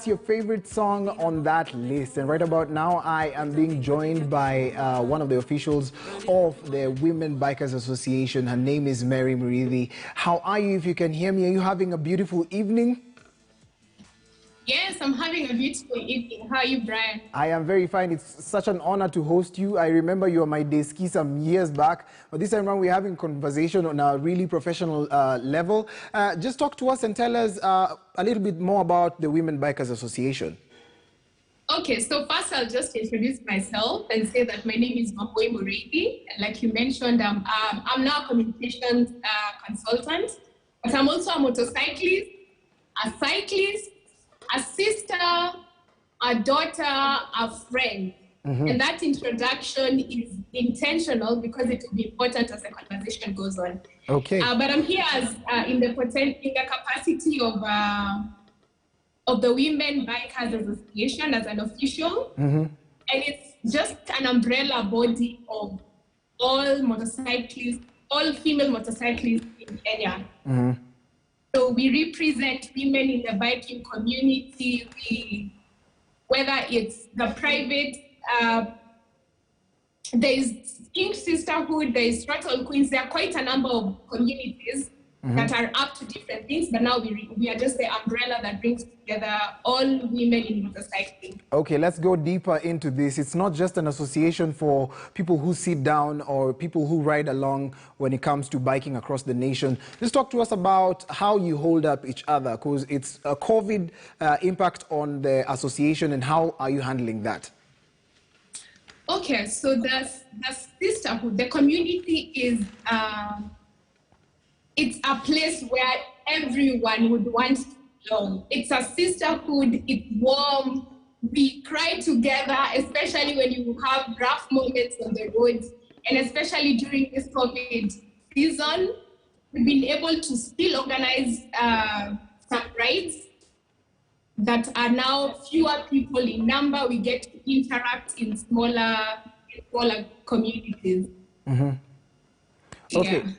Your favorite song on that list? And right about now I am being joined by one of the officials of the Women Bikers Association. Her name is Muriithi. How are you? If you can hear me, are you having a beautiful evening? Yes, I'm having a beautiful evening. How are you, Brian? I am very fine. It's such an honor to host you. I remember you were my day ski some years back, but this time around we're having conversation on a really professional level. Just talk to us and tell us a little bit more about the Women Bikers Association. Okay, so first I'll just introduce myself and say that my name is Muriithi. Like you mentioned, I'm now a communications consultant, but I'm also a motorcyclist, a cyclist, a sister, a daughter, a friend. And that introduction is intentional because it will be important as the conversation goes on. Okay. But I'm here as in the capacity of the Women Bikers Association as an official. And it's just an umbrella body of all motorcyclists, all female motorcyclists in Kenya. So we represent women in the biking community. Whether it's the private, there is King Sisterhood, there is Throttle Queens. There are quite a number of communities that are up to different things, but now we are just the umbrella that brings together all women in motorcycling. Okay, let's go deeper into this. It's not just an association for people who sit down or people who ride along when it comes to biking across the nation. Just talk to us about how you hold up each other, because it's a COVID impact on the association, and how are you handling that? Okay, so the sisterhood, the community is it's a place where everyone would want to belong. It's a sisterhood, it's warm, we cry together, especially when you have rough moments on the road, and especially during this COVID season, we've been able to still organize some rides that are now fewer people in number. We get to interact in smaller communities. Okay. Yeah.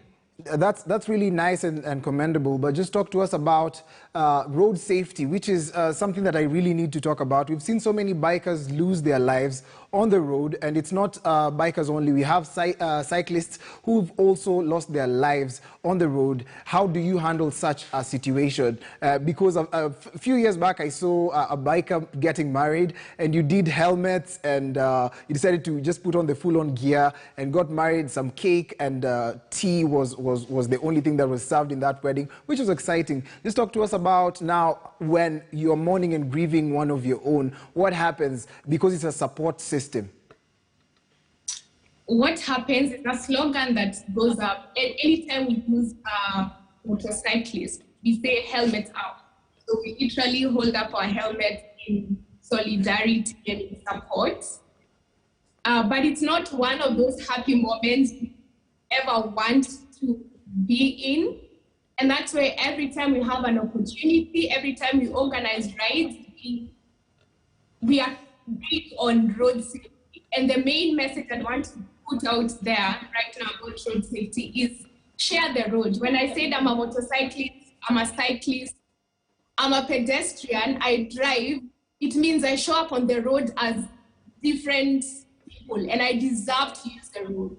That's really nice and commendable, but just talk to us about road safety, which is something that I really need to talk about. We've seen so many bikers lose their lives on the road, and it's not bikers only. We have cyclists who've also lost their lives on the road. How do you handle such a situation? Because a few years back, I saw a biker getting married, and you did helmets, and you decided to just put on the full-on gear and got married. Some cake and tea was the only thing that was served in that wedding, which was exciting. Just talk to us about now when you're mourning and grieving one of your own, what happens, because it's a support system? What happens is a slogan that goes up anytime we use motorcyclists. We say helmet up. So we literally hold up our helmet in solidarity and in support. But it's not one of those happy moments we ever want to be in. And that's why every time we have an opportunity, every time we organize rides, we are big on road safety. And the main message I want to put out there right now about road safety is share the road. When I said I'm a motorcyclist, I'm a cyclist, I'm a pedestrian, I drive, it means I show up on the road as different people, and I deserve to use the road.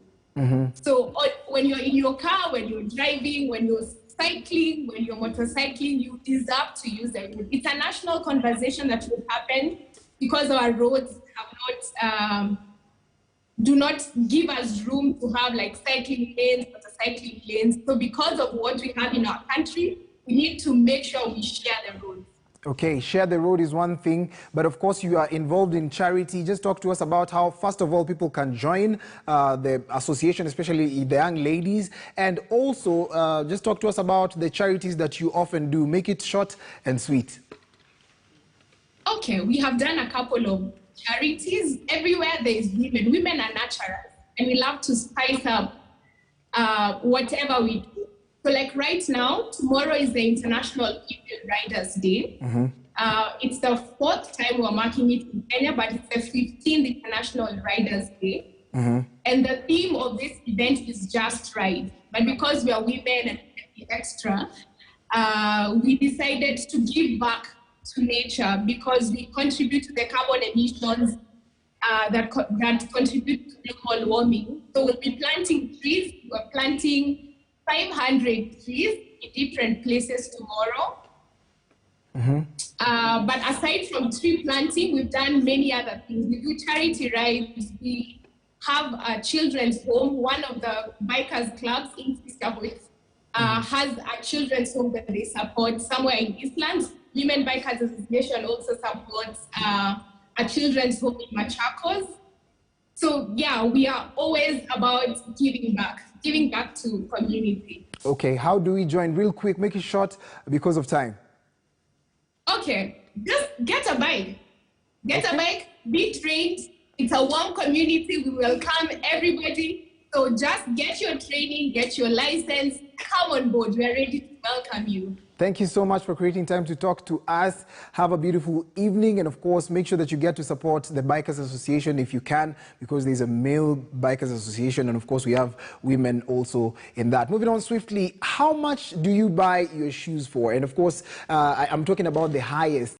So when you're in your car, when you're driving, when you're cycling, when you're motorcycling, you deserve to use the road. It's a national conversation that will happen because our roads have not, do not give us room to have like cycling lanes, motorcycling lanes. So because of what we have in our country, we need to make sure we share the roads. Okay, share the road is one thing, but of course you are involved in charity. Just talk to us about how, first of all, people can join the association, especially the young ladies, and also just talk to us about the charities that you often do. Make it short and sweet. Okay, we have done a couple of charities. Everywhere there is women. Women are natural, and we love to spice up whatever we do. So like right now, tomorrow is the International Female Riders Day. It's the 4th time we're marking it in Kenya, but it's the 15th International Riders Day. And the theme of this event is just ride. But because we are women and extra, we decided to give back to nature because we contribute to the carbon emissions that contribute to global warming. So we'll be planting trees. We're planting 500 trees in different places tomorrow. But aside from tree planting, we've done many other things. We do charity rides. We have a children's home. One of the bikers clubs in Sisterhood has a children's home that they support somewhere in Eastlands. Women Bikers Association also supports a children's home in Machakos. So yeah, we are always about giving back to community. Okay, how do we join? Real quick, make it short because of time. Okay, just get a bike. Get a bike, be trained. It's a warm community. We welcome everybody. So just get your training, get your license, come on board. We are ready to welcome you. Thank you so much for creating time to talk to us. Have a beautiful evening. And of course, make sure that you get to support the Bikers Association if you can, because there's a male Bikers Association. And of course, we have women also in that. Moving on swiftly, how much do you buy your shoes for? And of course, I'm talking about the highest.